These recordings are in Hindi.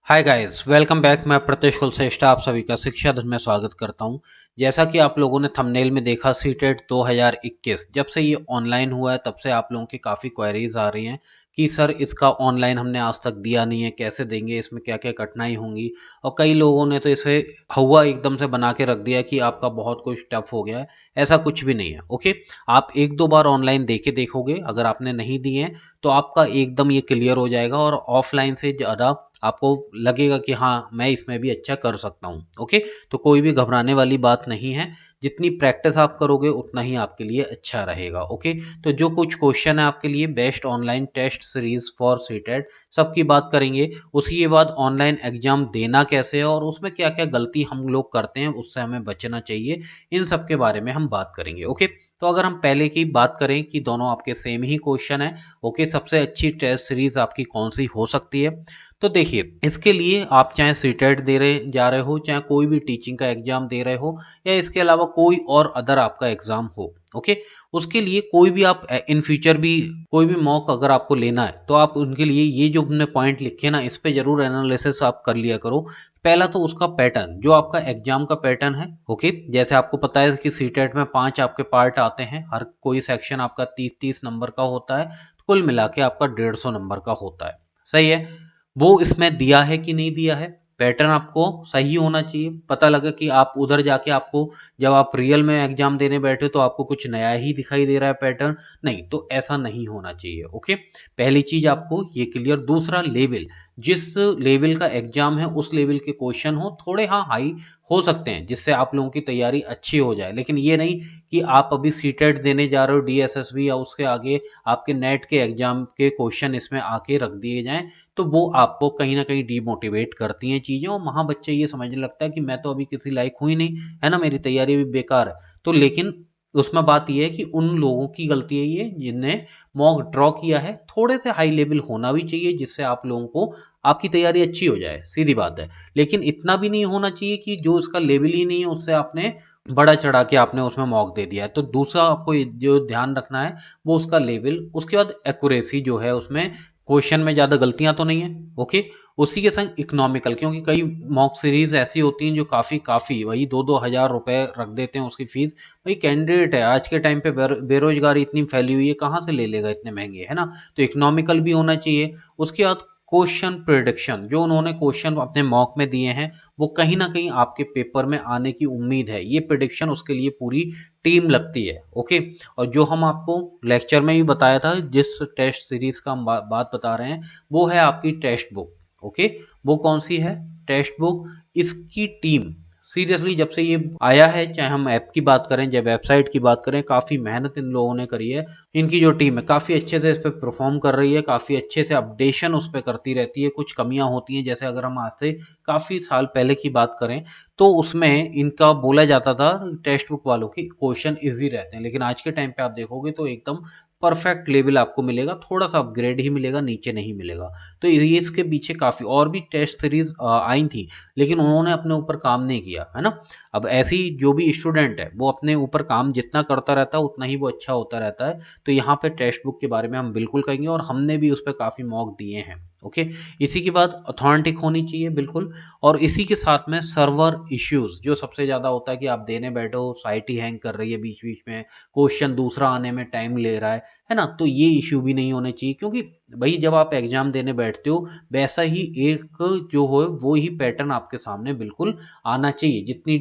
Hi guys, welcome back. मैं प्रत्येश कुलश्रेष्ठ आप सभी का शिक्षा धन में स्वागत करता हूं। जैसा कि आप लोगों ने थंबनेल में देखा, सीटेट 2021 जब से ये ऑनलाइन हुआ है तब से आप लोगों की काफ़ी क्वेरीज आ रही हैं कि सर इसका ऑनलाइन हमने आज तक दिया नहीं है, कैसे देंगे, इसमें क्या क्या कठिनाई होंगी। और कई लोगों ने तो इसे हवा एकदम से बना के रख दिया कि आपका बहुत कुछ टफ हो गया है। ऐसा कुछ भी नहीं है। ओके, आप एक दो बार ऑनलाइन दे के देखोगे, अगर आपने नहीं दिए हैं तो आपका एकदम ये क्लियर हो जाएगा और ऑफलाइन से ज़्यादा आपको लगेगा कि हाँ, मैं इसमें भी अच्छा कर सकता हूँ। ओके, तो कोई भी घबराने वाली बात नहीं है। जितनी प्रैक्टिस आप करोगे उतना ही आपके लिए अच्छा रहेगा। ओके, तो जो कुछ क्वेश्चन है आपके लिए best online test series for CTET सबकी बात करेंगे। उसी के बाद ऑनलाइन एग्जाम देना कैसे है और उसमें क्या क्या गलती हम लोग करते हैं, उससे हमें बचना चाहिए, इन सब के बारे में हम बात करेंगे। ओके, तो अगर हम पहले की बात करें कि दोनों आपके सेम ही क्वेश्चन है। ओके, सबसे अच्छी टेस्ट सीरीज आपकी कौन सी हो सकती है? तो देखिए, इसके लिए आप चाहे सीटेट दे रहे जा रहे हो, चाहे कोई भी टीचिंग का एग्जाम दे रहे हो, या इसके अलावा कोई और अदर आपका एग्जाम हो। ओके, उसके लिए कोई भी आप इन फ्यूचर भी कोई भी मॉक अगर आपको लेना है तो आप उनके लिए ये जो हमने पॉइंट लिखे ना, इस पे जरूर एनालिसिस आप कर लिया करो। पहला तो उसका पैटर्न, जो आपका एग्जाम का पैटर्न है। ओके, जैसे आपको पता है कि सीटेट में 5 आपके पार्ट आते हैं, हर कोई सेक्शन आपका 30-30 नंबर का होता है, कुल मिला के आपका 150 नंबर का होता है। सही है? वो इसमें दिया है कि नहीं दिया है, पैटर्न आपको सही होना चाहिए। पता लगा कि आप उधर जाके आपको जब आप रियल में एग्जाम देने बैठे तो आपको कुछ नया ही दिखाई दे रहा है पैटर्न, नहीं तो ऐसा नहीं होना चाहिए। ओके, पहली चीज आपको ये क्लियर। दूसरा, लेवल, जिस लेवल का एग्जाम है उस लेवल के क्वेश्चन हो, थोड़े हाँ हाई हो सकते हैं जिससे आप लोगों की तैयारी अच्छी हो जाए, लेकिन ये नहीं कि आप अभी सीटेट देने जा रहे हो, डीएसएसबी या उसके आगे आपके नेट के एग्जाम के क्वेश्चन इसमें आके रख दिए जाएं, तो वो आपको कहीं न कहीं डिमोटिवेट करती हैं चीज़ें और वहाँ बच्चे ये समझने लगता है कि मैं तो अभी किसी लायक हूँ ही नहीं, है ना? मेरी तैयारी भी बेकार है। तो लेकिन उसमें बात ये है कि उन लोगों की गलती है ये जिनने मॉक ड्रॉ किया है। थोड़े से हाई लेवल होना भी चाहिए जिससे आप लोगों को आपकी तैयारी अच्छी हो जाए, सीधी बात है। लेकिन इतना भी नहीं होना चाहिए कि जो उसका लेवल ही नहीं है उससे आपने बढ़ा चढ़ा के आपने उसमें मॉक दे दिया है। तो दूसरा आपको ये जो ध्यान रखना है वो उसका लेवल, उसके बाद एक्यूरेसी जो है उसमें क्वेश्चन में ज़्यादा गलतियां तो नहीं है। ओके, उसी के संग इकोनॉमिकल, क्योंकि कई मॉक सीरीज ऐसी होती हैं जो काफ़ी काफ़ी वही 2-2 हज़ार रुपए रख देते हैं उसकी फीस। भाई कैंडिडेट है, आज के टाइम पे बेरोजगारी इतनी फैली हुई है, कहाँ से ले लेगा इतने महंगे, है ना? तो इकोनॉमिकल भी होना चाहिए। उसके बाद क्वेश्चन प्रिडिक्शन, जो उन्होंने क्वेश्चन अपने मॉक में दिए हैं वो कहीं ना कहीं आपके पेपर में आने की उम्मीद है, ये प्रिडिक्शन उसके लिए पूरी टीम लगती है। ओके, और जो हम आपको लेक्चर में भी बताया था, जिस टेस्ट सीरीज का हम बात बता रहे हैं, वो है आपकी टेक्स्ट बुक। ओके, वो कौन सी है? Text book. इसकी टीम सीरियसली जब से ये आया है, चाहे हम ऐप की बात करें चाहे वेबसाइट की बात करें, काफ़ी मेहनत इन लोगों ने करी है। इनकी जो टीम है काफ़ी अच्छे से इस पर परफॉर्म कर रही है, काफ़ी अच्छे से अपडेशन उस पर करती रहती है। कुछ कमियां होती हैं, जैसे अगर हम आज से काफ़ी साल पहले की बात करें तो उसमें इनका बोला जाता था टेक्स्ट बुक वालों की क्वेश्चन इजी रहते हैं, लेकिन आज के टाइम पे आप देखोगे तो एकदम परफेक्ट लेवल आपको मिलेगा, थोड़ा सा अपग्रेड ही मिलेगा, नीचे नहीं मिलेगा। तो ये इसके पीछे काफ़ी और भी टेस्ट सीरीज आई थी, लेकिन उन्होंने अपने ऊपर काम नहीं किया, है ना? अब ऐसी जो भी स्टूडेंट है वो अपने ऊपर काम जितना करता रहता है उतना ही वो अच्छा होता रहता है। तो यहाँ पे टेक्स्ट बुक के बारे में हम बिल्कुल कहेंगे और हमने भी उस पर काफ़ी मॉक दिए हैं। ओके, इसी के बाद ऑथेंटिक होनी चाहिए बिल्कुल। और इसी के साथ में सर्वर इश्यूज, जो सबसे ज़्यादा होता है कि आप देने बैठो, साइट ही हैंग कर रही है बीच बीच में, क्वेश्चन दूसरा आने में टाइम ले रहा है ना? तो ये इश्यू भी नहीं होने चाहिए, क्योंकि भाई जब आप एग्जाम देने बैठते हो वैसा ही एक जो हो वो ही पैटर्न आपके सामने बिल्कुल आना चाहिए। जितनी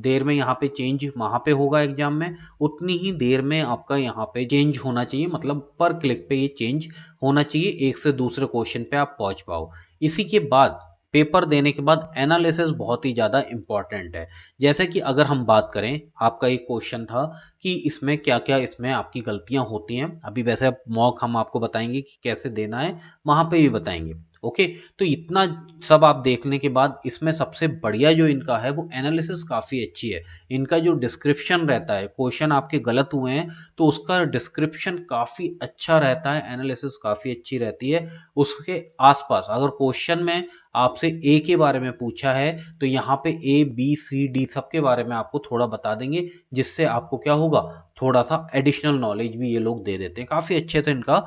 देर में यहाँ पे चेंज वहाँ पे होगा एग्जाम में, उतनी ही देर में आपका यहाँ पे चेंज होना चाहिए, मतलब पर क्लिक पे ये चेंज होना चाहिए, एक से दूसरे क्वेश्चन पे आप पहुंच पाओ। इसी के बाद पेपर देने के बाद एनालिसिस बहुत ही ज़्यादा इंपॉर्टेंट है। जैसे कि अगर हम बात करें, आपका एक क्वेश्चन था कि इसमें क्या क्या इसमें आपकी गलतियां होती हैं। अभी वैसे मॉक हम आपको बताएंगे कि कैसे देना है, वहां पे भी बताएंगे। ओके, तो इतना सब आप देखने के बाद इसमें सबसे बढ़िया जो इनका है वो एनालिसिस काफ़ी अच्छी है। इनका जो डिस्क्रिप्शन रहता है, क्वेश्चन आपके गलत हुए हैं तो उसका डिस्क्रिप्शन काफ़ी अच्छा रहता है, एनालिसिस काफ़ी अच्छी रहती है। उसके आसपास अगर क्वेश्चन में आपसे ए के बारे में पूछा है तो यहाँ पे ए बी सी डी सबके बारे में आपको थोड़ा बता देंगे, जिससे आपको क्या होगा, थोड़ा सा एडिशनल नॉलेज भी ये लोग दे देते हैं, काफ़ी अच्छे से इनका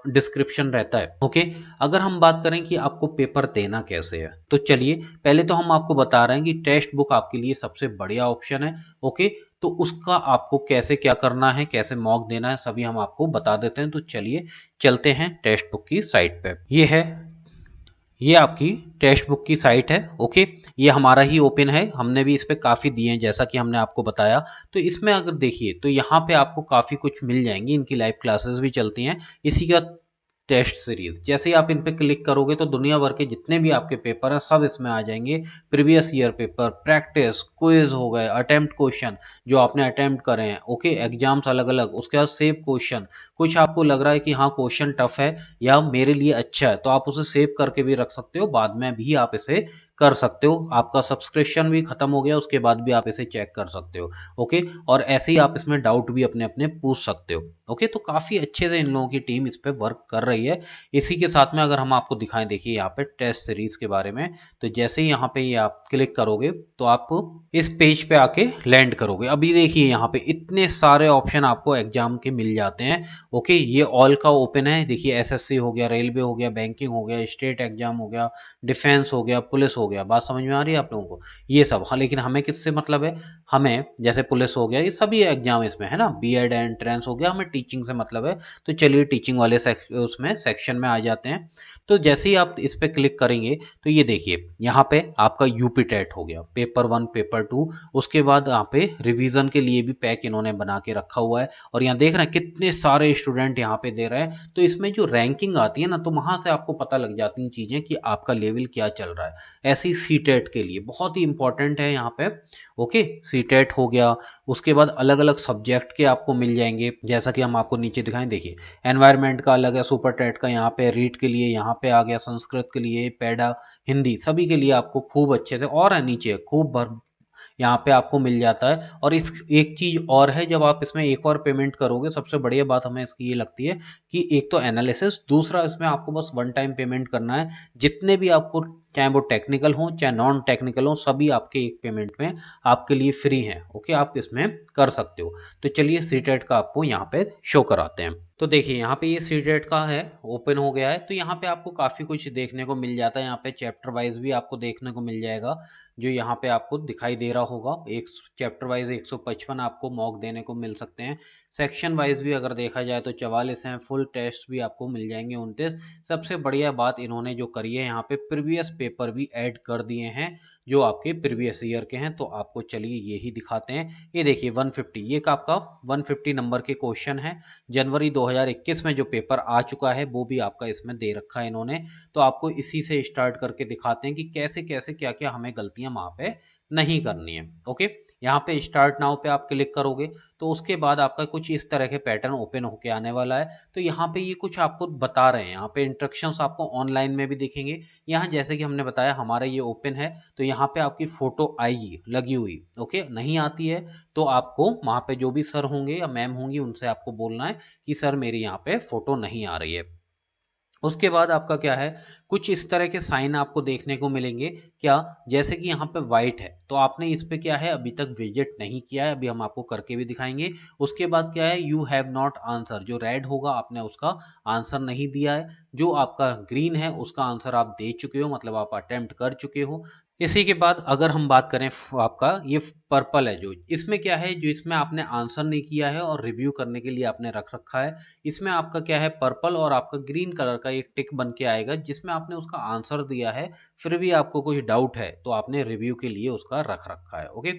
डिस्क्रिप्शन रहता है। ओके, अगर हम बात करें कि आपको पेपर देना कैसे है, तो चलिए पहले तो हम आपको बता रहे हैं कि टेक्स्ट बुक आपके लिए सबसे बढ़िया ऑप्शन है। ओके, तो उसका आपको कैसे क्या करना है, कैसे मॉक देना है, सभी हम आपको बता देते हैं। तो चलिए चलते हैं टेक्स्ट बुक की साइट पे। ये है, ये आपकी टेक्स्ट बुक की साइट है। ओके, ये हमारा ही ओपन है, हमने भी इस पे काफ़ी दिए हैं जैसा कि हमने आपको बताया। तो इसमें अगर देखिए तो यहाँ पे आपको काफ़ी कुछ मिल जाएंगी, इनकी लाइव क्लासेस भी चलती हैं इसी का टेस्ट सीरीज। जैसे ही आप इन पे क्लिक करोगे तो दुनिया भर के जितने भी आपके पेपर हैं सब इसमें आ जाएंगे। Previous year paper, practice, quiz हो गए, अटेम्प्ट क्वेश्चन जो आपने अटेम्प्ट करे हैं। ओके, एग्जाम्स अलग अलग, उसके बाद सेव क्वेश्चन, कुछ आपको लग रहा है कि हाँ क्वेश्चन टफ है या मेरे लिए अच्छा है तो आप उसे सेव करके भी रख सकते हो, बाद में भी आप इसे कर सकते हो। आपका सब्सक्रिप्शन भी खत्म हो गया उसके बाद भी आप इसे चेक कर सकते हो। ओके, और ऐसे ही आप इसमें डाउट भी अपने अपने पूछ सकते हो। ओके, तो काफ़ी अच्छे से इन लोगों की टीम इस पे वर्क कर रही है। इसी के साथ में अगर हम आपको दिखाएं, देखिए यहाँ पे टेस्ट सीरीज के बारे में, तो जैसे ही यहाँ पे ये आप क्लिक करोगे तो आप इस पेज पे आके लैंड करोगे। अभी देखिए यहाँ पे इतने सारे ऑप्शन आपको एग्जाम के मिल जाते हैं। ओके, ये ऑल का ओपन है, देखिए एसएससी हो गया, रेलवे हो गया, बैंकिंग हो गया, स्टेट एग्जाम हो गया, डिफेंस हो गया, पुलिस हो गया। बात समझ में आ रही है आप लोगों को? ये सब हाँ, लेकिन हमें किससे मतलब है? हमें जैसे पुलिस हो गया, ये सभी एग्जाम इसमें है ना, बीएड एंट्रेंस हो गया, हमें टीचिंग से मतलब है। तो चलिए टीचिंग वाले उसमें सेक्शन में आ जाते हैं। तो जैसे ही आप इस पे क्लिक करेंगे तो ये देखिए यहाँ पे आपका यूपी टेट हो गया, पेपर 1, पेपर 2, उसके बाद यहाँ पे रिवीजन के लिए भी पैक इन्होंने बना के रखा हुआ है। और यहाँ देख रहे हैं कितने सारे स्टूडेंट यहाँ पे दे रहे हैं। तो इसमें जो रैंकिंग आती है ना, तो वहां से आपको पता लग जाती हैं चीजें कि आपका लेवल क्या चल रहा है। ऐसी सी टेट के लिए बहुत ही इंपॉर्टेंट है यहाँ पे। ओके, सी टेट हो गया, उसके बाद अलग अलग सब्जेक्ट के आपको मिल जाएंगे जैसा कि हम आपको नीचे दिखाएं। देखिए एनवायरनमेंट का अलग है, सुपर टेट का यहाँ पे, रीट के लिए यहाँ पे आ गया, संस्कृत के लिए, पैडा, हिंदी, सभी के लिए आपको खूब अच्छे से, और है नीचे खूब भर यहाँ पे आपको मिल जाता है। और इस एक चीज और है, जब आप इसमें एक और पेमेंट करोगे, सबसे बढ़िया बात हमें इसकी ये लगती है कि एक तो एनालिसिस, दूसरा इसमें आपको बस वन टाइम पेमेंट करना है। जितने भी आपको, चाहे वो टेक्निकल हो चाहे नॉन टेक्निकल हो, सभी आपके एक पेमेंट में आपके लिए फ्री हैं। ओके, आप इसमें कर सकते हो। तो चलिए सीटेट का आपको यहाँ पे शो कराते हैं। तो देखिए यहाँ पे ये सीटेट का है, ओपन हो गया है। तो यहाँ पे आपको काफी कुछ देखने को मिल जाता है, यहाँ पे चैप्टर वाइज भी आपको देखने को मिल जाएगा, जो यहाँ पे आपको दिखाई दे रहा होगा। एक चैप्टर वाइज 155 आपको मॉक देने को मिल सकते हैं। सेक्शन वाइज भी अगर देखा जाए तो 44 हैं, फुल टेस्ट भी आपको मिल जाएंगे 29। सबसे बढ़िया बात इन्होंने जो करी है, यहाँ पे प्रीवियस पेपर भी ऐड कर दिए हैं जो आपके प्रीवियस ईयर के हैं। तो आपको चलिए यही दिखाते हैं। ये देखिए 150, ये आपका 150 नंबर के क्वेश्चन है। जनवरी 2021 में जो पेपर आ चुका है वो भी आपका इसमें दे रखा है इन्होंने। तो आपको इसी से स्टार्ट करके दिखाते हैं कि कैसे कैसे क्या क्या हमें गलतियां वहां पे नहीं करनी है। ओके, यहाँ पे स्टार्ट नाउ पे आप क्लिक करोगे तो उसके बाद आपका कुछ इस तरह के पैटर्न ओपन होके आने वाला है। तो यहाँ पे ये कुछ आपको बता रहे हैं, यहाँ पे इंस्ट्रक्शंस आपको ऑनलाइन में भी दिखेंगे। यहाँ जैसे कि हमने बताया हमारा ये ओपन है, तो यहाँ पे आपकी फोटो आएगी लगी हुई। ओके, नहीं आती है तो आपको वहां पे जो भी सर होंगे या मैम होंगी उनसे आपको बोलना है कि सर मेरी यहाँ पे फोटो नहीं आ रही है। उसके बाद आपका क्या है, कुछ इस तरह के साइन आपको देखने को मिलेंगे। क्या, जैसे कि यहाँ पे वाइट है तो आपने इस पे क्या है अभी तक विजिट नहीं किया है, अभी हम आपको करके भी दिखाएंगे। उसके बाद क्या है, यू हैव नॉट आंसर, जो रेड होगा आपने उसका आंसर नहीं दिया है। जो आपका ग्रीन है उसका आंसर आप दे चुके हो, मतलब आप अटेम्प्ट कर चुके हो। इसी के बाद अगर हम बात करें आपका ये पर्पल है, जो इसमें क्या है, जो इसमें आपने आंसर नहीं किया है और रिव्यू करने के लिए आपने रख रखा है, इसमें आपका क्या है, पर्पल और आपका ग्रीन कलर का एक टिक बन के आएगा जिसमें आपने उसका आंसर दिया है, फिर भी आपको कुछ डाउट है तो आपने रिव्यू के लिए उसका रख रखा है। ओके,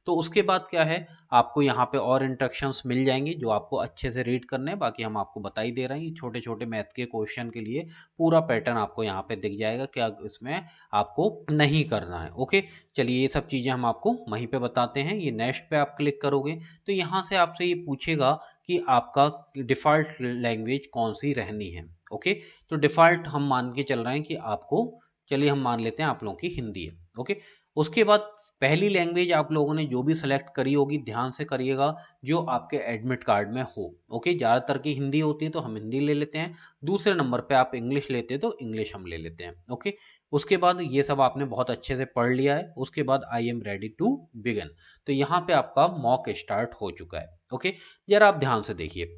तो उसके बाद क्या है, आपको यहाँ पे और इंस्ट्रक्शंस मिल जाएंगे जो आपको अच्छे से रीड करने हैं। बाकी हम आपको बता ही दे रहे हैं, छोटे छोटे मैथ के क्वेश्चन के लिए पूरा पैटर्न आपको यहाँ पे दिख जाएगा, क्या इसमें आपको नहीं करना है। ओके, चलिए ये सब चीजें हम आपको वहीं पे बताते हैं। ये नेक्स्ट पे आप क्लिक करोगे तो यहाँ से आपसे ये पूछेगा कि आपका डिफ़ॉल्ट लैंग्वेज कौन सी रहनी है। ओके, तो डिफ़ॉल्ट हम मान के चल रहे हैं कि आपको, चलिए हम मान लेते हैं आप लोगों की हिंदी है। ओके, उसके बाद पहली लैंग्वेज आप लोगों ने जो भी सेलेक्ट करी होगी ध्यान से करिएगा, जो आपके एडमिट कार्ड में हो। ओके, ज़्यादातर की हिंदी होती है तो हम हिंदी ले लेते हैं। दूसरे नंबर पे आप इंग्लिश लेते हैं तो इंग्लिश हम ले लेते हैं। ओके, उसके बाद ये सब आपने बहुत अच्छे से पढ़ लिया है। उसके बाद I am ready to begin, तो यहाँ पे आपका मॉक स्टार्ट हो चुका है। ओके, जरा आप ध्यान से देखिए,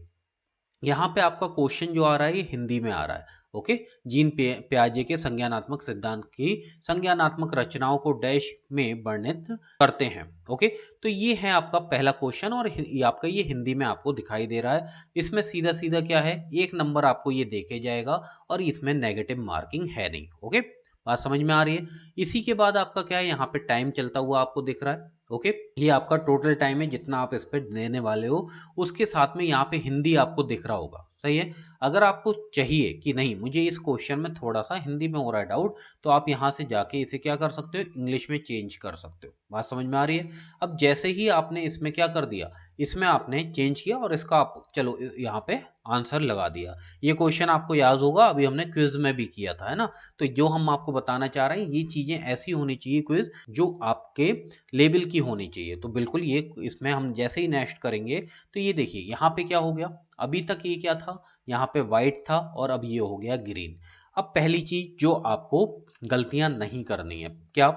यहाँ पे आपका क्वेश्चन जो आ रहा है ये हिंदी में आ रहा है। ओके, जीन प्याजे के संज्ञानात्मक सिद्धांत की संज्ञानात्मक रचनाओं को डैश में वर्णित करते हैं। ओके, तो ये है आपका पहला क्वेश्चन और ये आपका ये हिंदी में आपको दिखाई दे रहा है। इसमें सीधा सीधा क्या है, एक नंबर आपको ये देके जाएगा और इसमें नेगेटिव मार्किंग है नहीं। ओके, बात समझ में आ रही है। इसी के बाद आपका क्या है, यहाँ पे टाइम चलता हुआ आपको दिख रहा है। ओके, ये आपका टोटल टाइम है जितना आप इस पे देने वाले हो, उसके साथ में यहाँ पे हिंदी आपको दिख रहा होगा। सही है। अगर आपको चाहिए कि नहीं मुझे इस क्वेश्चन में थोड़ा सा हिंदी में हो रहा है डाउट, तो आप यहाँ से जाके इसे क्या कर सकते हो, इंग्लिश में चेंज कर सकते हो। बात समझ में आ रही है। अब जैसे ही आपने इसमें क्या कर दिया, इसमें आपने चेंज किया और इसका आप चलो यहाँ पे आंसर लगा दिया। ये क्वेश्चन आपको याद होगा, अभी हमने क्विज में भी किया था, है ना। तो जो हम आपको बताना चाह रहे हैं, ये चीजें ऐसी होनी चाहिए क्विज जो आपके लेवल की होनी चाहिए। तो बिल्कुल ये इसमें हम जैसे ही नेक्स्ट करेंगे, तो ये देखिए यहाँ पे क्या हो गया, अभी तक ये क्या था, यहाँ पे व्हाइट था और अब ये हो गया ग्रीन। अब पहली चीज जो आपको गलतियां नहीं करनी है, क्या,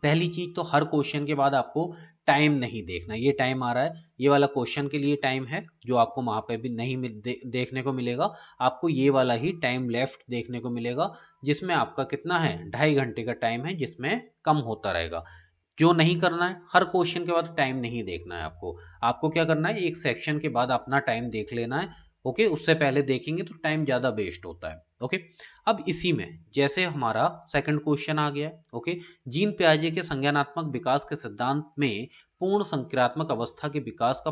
पहली चीज तो हर क्वेश्चन के बाद आपको टाइम नहीं देखना। ये टाइम आ रहा है, ये वाला क्वेश्चन के लिए टाइम है जो आपको वहां पे भी नहीं देखने को मिलेगा। आपको ये वाला ही टाइम लेफ्ट देखने को मिलेगा, जिसमें आपका कितना है, 2.5 घंटे का टाइम है, जिसमें कम होता रहेगा। जो नहीं करना है, हर क्वेश्चन के बाद टाइम नहीं देखना है आपको। आपको क्या करना है, एक सेक्शन के बाद अपना टाइम देख लेना है। ओके, उससे पहले देखेंगे तो टाइम ज्यादा वेस्ट होता है। ओके, अब इसी में जैसे हमारा सेकंड क्वेश्चन आ गया। ओके, जीन पियाजे के संज्ञानात्मक विकास के सिद्धांत में पूर्ण संक्रियात्मक अवस्था के विकास का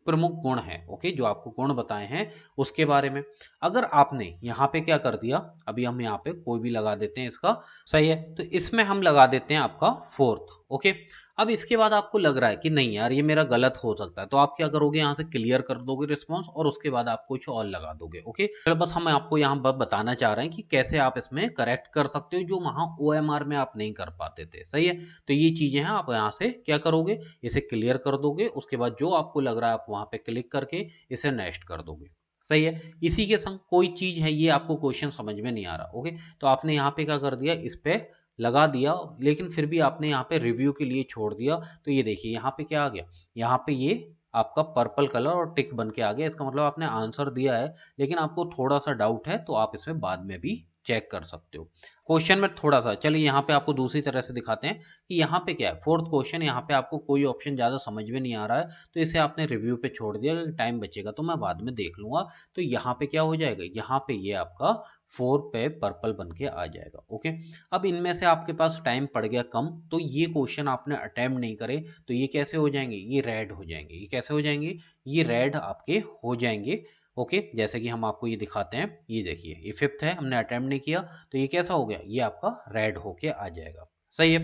प्रमुख गुण है। ओके, जो आपको गुण बताए हैं उसके बारे में। अगर आपने यहाँ पे क्या कर दिया, अभी हम यहाँ पे कोई भी लगा देते हैं इसका। सही है, तो इसमें हम लगा देते हैं आपका फोर्थ। ओके, अब इसके बाद आपको लग रहा है कि नहीं यार ये मेरा गलत हो सकता है, तो आप क्या करोगे, यहाँ से क्लियर कर दोगे रिस्पॉन्स और उसके बाद आप कुछ और लगा दोगे। ओके, तो बस हम आपको यहाँ पर बताना चाह रहे हैं कि कैसे आप इसमें करेक्ट कर सकते हो जो वहां OMR में आप नहीं कर पाते थे। सही है, तो ये चीजें हैं, आप यहाँ से क्या करोगे, इसे क्लियर कर दोगे, उसके बाद जो आपको लग रहा है आप वहां पे क्लिक करके इसे नेक्स्ट कर दोगे। सही है। इसी के संग कोई चीज है, ये आपको क्वेश्चन समझ में नहीं आ रहा, ओके, तो आपने यहाँ पे क्या कर दिया, इस पे लगा दिया, लेकिन फिर भी आपने यहाँ पे रिव्यू के लिए छोड़ दिया। तो ये देखिए यहाँ पे क्या आ गया, यहाँ पे ये आपका पर्पल कलर और टिक बन के आ गया। इसका मतलब आपने आंसर दिया है, लेकिन आपको थोड़ा सा डाउट है, तो आप इसमें बाद में भी चेक कर सकते हो। क्वेश्चन में थोड़ा सा, चलिए यहाँ पे आपको दूसरी तरह से दिखाते हैं कि यहाँ पे क्या है। फोर्थ क्वेश्चन, यहाँ पे आपको कोई ऑप्शन ज्यादा समझ में नहीं आ रहा है, तो इसे आपने रिव्यू पे छोड़ दिया, टाइम बचेगा तो मैं बाद में देख लूंगा। तो यहाँ पे क्या हो जाएगा, यहाँ पे ये आपका 4 पे पर्पल बन के आ जाएगा। ओके, अब इनमें से आपके पास टाइम पड़ गया कम, तो ये क्वेश्चन आपने अटेम्प्ट नहीं करे, तो ये कैसे हो जाएंगे, ये रेड हो जाएंगे। ये कैसे हो जाएंगे, ये रेड आपके हो जाएंगे। ओके, जैसे कि हम आपको ये दिखाते हैं, ये देखिए ये फिफ्थ है, हमने अटेम्प्ट नहीं किया, तो ये कैसा हो गया, ये आपका रेड होके आ जाएगा। सही है।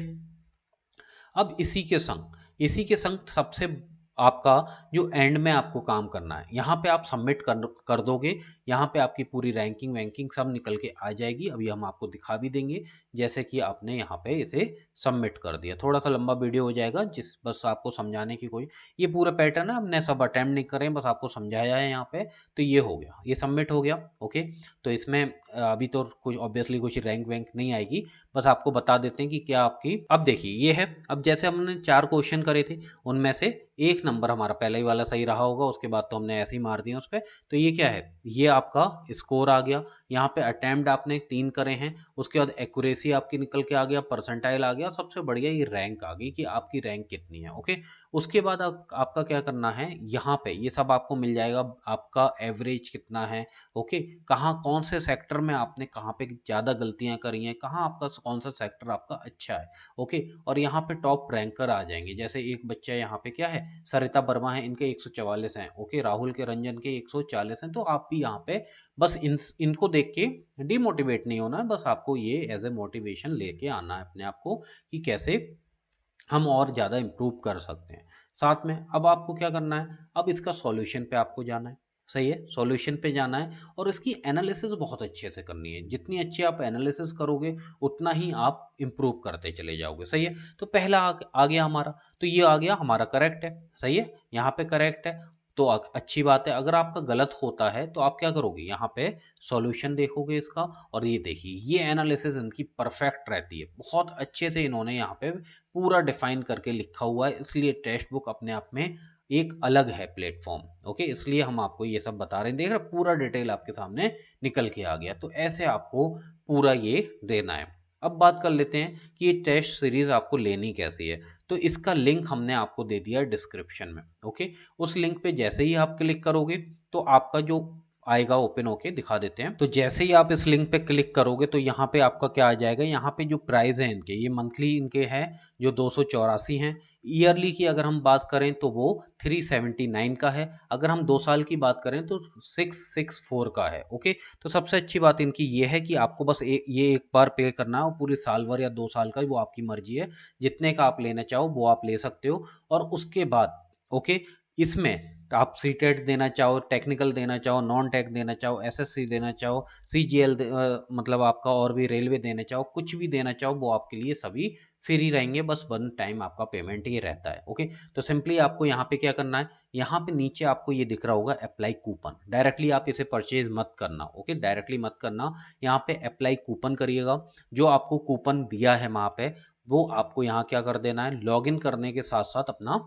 अब इसी के संग सबसे आपका जो एंड में आपको काम करना है, यहाँ पे आप सबमिट कर दोगे, यहाँ पे आपकी पूरी रैंकिंग वैंकिंग सब निकल के आ जाएगी। अभी हम आपको दिखा भी देंगे, जैसे कि आपने यहाँ पे इसे सबमिट कर दिया। थोड़ा सा लंबा वीडियो हो जाएगा, जिस बस आपको समझाने की कोई, ये पूरा पैटर्न है, हमने सब अटेम्प्ट नहीं करे, बस आपको समझाया है यहाँ पे। तो ये हो गया, ये सबमिट हो गया। ओके, तो इसमें अभी तो कुछ ऑब्वियसली कुछ रैंक वैंक नहीं आएगी, बस आपको बता देते हैं कि क्या आपकी। अब देखिए ये है, अब जैसे हमने 4 क्वेश्चन करे थे, उनमें से एक नंबर हमारा पहला ही वाला सही रहा होगा, उसके बाद तो हमने ऐसे ही मार दिया उस पर। तो ये क्या है, ये आपका स्कोर आ गया। यहाँ पे अटेम्प्ट आपने 3 करे हैं, उसके बाद एक्यूरेसी आपकी निकल के आ गया, परसेंटाइल आ गया, सबसे बढ़िया ये रैंक आ गई कि आपकी रैंक कितनी है। ओके, उसके बाद आपका क्या करना है, यहाँ पे ये सब आपको मिल जाएगा, आपका एवरेज कितना है। ओके, कहाँ कौन से सेक्टर में आपने कहाँ पे ज्यादा गलतियां करी हैं, कहाँ आपका कौन सा सेक्टर आपका अच्छा है। ओके, और यहाँ पे टॉप रैंकर आ जाएंगे, जैसे एक बच्चा यहाँ पे क्या है, सरिता वर्मा है, इनके 144 हैं। ओके, राहुल के रंजन के 140 हैं। तो आप भी यहाँ पे बस इनको देख के डिमोटिवेट नहीं होना है, बस आपको ये एज ए मोटिवेशन लेके आना है अपने आप को कि कैसे हम और ज्यादा इंप्रूव कर सकते हैं। साथ में अब आपको क्या करना है, अब इसका सॉल्यूशन पे आपको जाना है। सही है, सॉल्यूशन पे जाना है और इसकी एनालिसिस बहुत अच्छे से करनी है। जितनी अच्छी आप एनालिसिस करोगे, उतना ही आप इंप्रूव करते चले जाओगे। सही है, तो पहला आ गया हमारा, तो ये आ गया हमारा करेक्ट है। सही है, यहाँ पे करेक्ट है, तो अच्छी बात है। अगर आपका गलत होता है तो आप क्या करोगे, यहाँ पे सॉल्यूशन देखोगे इसका, और ये देखिए ये एनालिसिस इनकी परफेक्ट रहती है, बहुत अच्छे से इन्होंने यहाँ पे पूरा डिफाइन करके लिखा हुआ है, इसलिए टेक्स्ट बुक अपने आप में एक अलग है प्लेटफॉर्म। ओके, इसलिए हम आपको ये सब बता रहे हैं। देख रहे पूरा डिटेल आपके सामने निकल के आ गया। तो ऐसे आपको पूरा ये देना है। अब बात कर लेते हैं कि ये टेस्ट सीरीज आपको लेनी कैसी है। तो इसका लिंक हमने आपको दे दिया डिस्क्रिप्शन में। ओके, उस लिंक पे जैसे ही आप क्लिक करोगे तो आपका जो आएगा ओपन होके दिखा देते हैं। तो जैसे ही आप इस लिंक पे क्लिक करोगे तो यहाँ पे आपका क्या आ जाएगा, यहाँ पे जो प्राइस है इनके, ये मंथली इनके हैं जो 284 हैं। ईयरली की अगर हम बात करें तो वो 379 का है। अगर हम 2 साल की बात करें तो 664 का है। ओके, तो सबसे अच्छी बात इनकी ये है कि आपको बस ये एक बार पे करना है और पूरे साल भर या 2 साल का वो आपकी मर्जी है, जितने का आप लेना चाहो वो आप ले सकते हो। और उसके बाद ओके, इसमें आप सी टेट देना चाहो, टेक्निकल देना चाहो, नॉन टेक देना चाहो, एसएससी देना चाहो, सीजीएल मतलब आपका और भी रेलवे देना चाहो, कुछ भी देना चाहो वो आपके लिए सभी फ्री रहेंगे। बस वन टाइम आपका पेमेंट ही रहता है। ओके, तो सिंपली आपको यहाँ पे क्या करना है, यहाँ पे नीचे आपको ये दिख रहा होगा अप्लाई कूपन। डायरेक्टली आप इसे परचेज मत करना। ओके, डायरेक्टली मत करना, यहाँ पे अप्लाई कूपन करिएगा। जो आपको कूपन दिया है वहां पे, वो आपको यहाँ क्या कर देना है, लॉगिन करने के साथ साथ अपना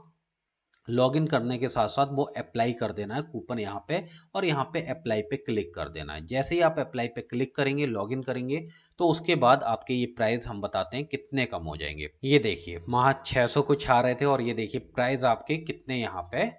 लॉगिन करने के साथ साथ वो अप्लाई कर देना है कूपन यहाँ पे, और यहाँ पे अप्लाई पे क्लिक कर देना है। जैसे ही आप अप्लाई पे क्लिक करेंगे, लॉगिन करेंगे, तो उसके बाद आपके ये प्राइस हम बताते हैं कितने कम हो जाएंगे। ये देखिए वहाँ 600 कुछ आ रहे थे और ये देखिए प्राइस आपके कितने यहाँ पे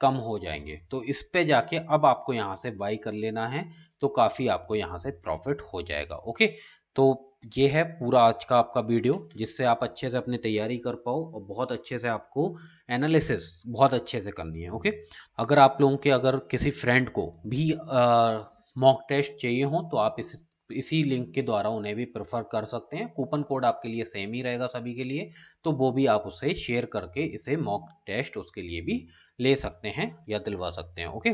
कम हो जाएंगे। तो इस पे जाके अब आपको यहाँ से बाई कर लेना है, तो काफ़ी आपको यहाँ से प्रॉफिट हो जाएगा। ओके, तो ये है पूरा आज का आपका वीडियो, जिससे आप अच्छे से अपनी तैयारी कर पाओ और बहुत अच्छे से आपको एनालिसिस बहुत अच्छे से करनी है। ओके, अगर आप लोगों के अगर किसी फ्रेंड को भी मॉक टेस्ट चाहिए हो तो आप इसी लिंक के द्वारा उन्हें भी प्रेफर कर सकते हैं। कूपन कोड आपके लिए सेम ही रहेगा सभी के लिए, तो वो भी आप उससे शेयर करके इसे मॉक टेस्ट उसके लिए भी ले सकते हैं या दिलवा सकते हैं। ओके,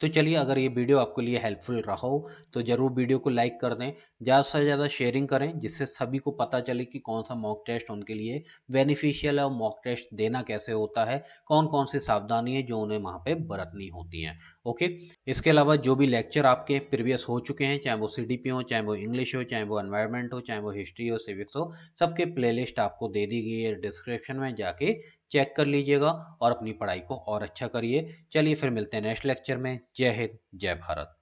तो चलिए, अगर ये वीडियो आपके लिए हेल्पफुल रहा हो तो ज़रूर वीडियो को लाइक कर दें, ज़्यादा से ज़्यादा शेयरिंग करें, जिससे सभी को पता चले कि कौन सा मॉक टेस्ट उनके लिए बेनिफिशियल है और मॉक टेस्ट देना कैसे होता है, कौन कौन सी सावधानी है जो उन्हें वहाँ पे बरतनी होती हैं। ओके, इसके अलावा जो भी लेक्चर आपके प्रीवियस हो चुके हैं, चाहे वो सीडीपी हो, चाहे वो इंग्लिश हो, चाहे वो एनवायरनमेंट हो, चाहे वो हिस्ट्री हो, सिविक्स हो, सबके प्लेलिस्ट आपको दे दी गई है डिस्क्रिप्शन में, जाके चेक कर लीजिएगा और अपनी पढ़ाई को और अच्छा करिए। चलिए फिर मिलते हैं नेक्स्ट लेक्चर में। जय हिंद, जय भारत।